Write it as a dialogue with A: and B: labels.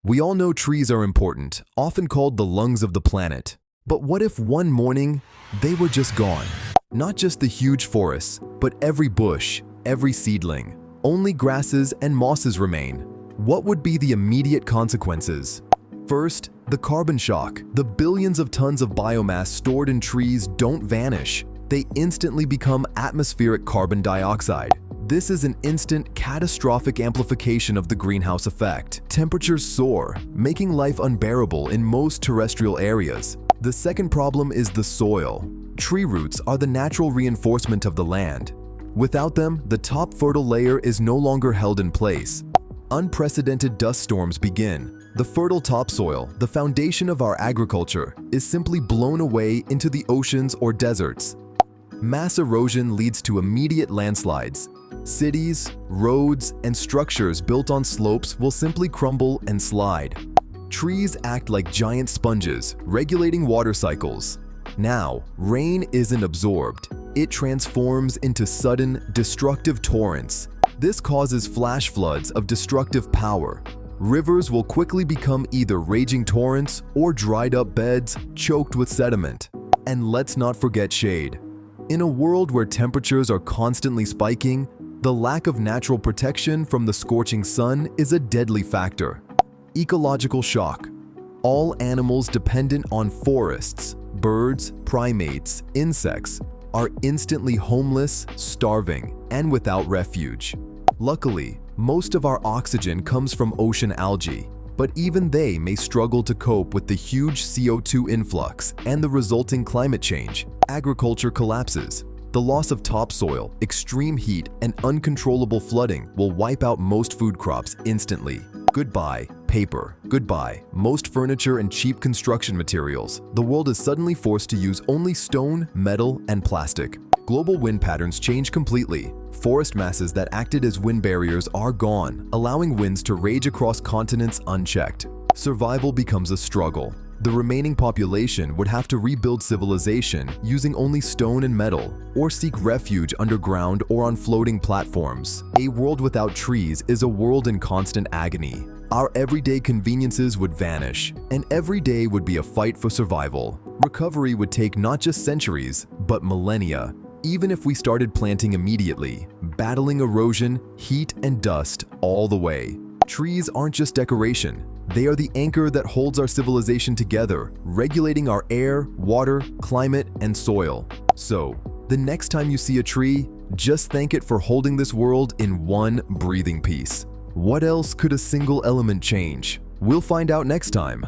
A: We all know trees are important, often called the lungs of the planet. But what if one morning, they were just gone? Not just the huge forests, but every bush, every seedling. Only grasses and mosses remain. What would be the immediate consequences? First, the carbon shock. The billions of tons of biomass stored in trees don't vanish. They instantly become atmospheric carbon dioxide. This is an instant, catastrophic amplification of the greenhouse effect. Temperatures soar, making life unbearable in most terrestrial areas. The second problem is the soil. Tree roots are the natural reinforcement of the land. Without them, the top fertile layer is no longer held in place. Unprecedented dust storms begin. The fertile topsoil, the foundation of our agriculture, is simply blown away into the oceans or deserts. Mass erosion leads to immediate landslides. Cities, roads, and structures built on slopes will simply crumble and slide. Trees act like giant sponges, regulating water cycles. Now, rain isn't absorbed. It transforms into sudden, destructive torrents. This causes flash floods of destructive power. Rivers will quickly become either raging torrents or dried up beds choked with sediment. And let's not forget shade. In a world where temperatures are constantly spiking, the lack of natural protection from the scorching sun is a deadly factor. Ecological shock. All animals dependent on forests, birds, primates, insects, are instantly homeless, starving, and without refuge. Luckily, most of our oxygen comes from ocean algae, but even they may struggle to cope with the huge CO2 influx and the resulting climate change. Agriculture collapses. The loss of topsoil, extreme heat, and uncontrollable flooding will wipe out most food crops instantly. Goodbye, paper. Goodbye, most furniture and cheap construction materials. The world is suddenly forced to use only stone, metal, and plastic. Global wind patterns change completely. Forest masses that acted as wind barriers are gone, allowing winds to rage across continents unchecked. Survival becomes a struggle. The remaining population would have to rebuild civilization using only stone and metal, or seek refuge underground or on floating platforms. A world without trees is a world in constant agony. Our everyday conveniences would vanish, and every day would be a fight for survival. Recovery would take not just centuries, but millennia. Even if we started planting immediately, battling erosion, heat, and dust all the way. Trees aren't just decoration. They are the anchor that holds our civilization together, regulating our air, water, climate, and soil. So, the next time you see a tree, just thank it for holding this world in one breathing piece. What else could a single element change? We'll find out next time.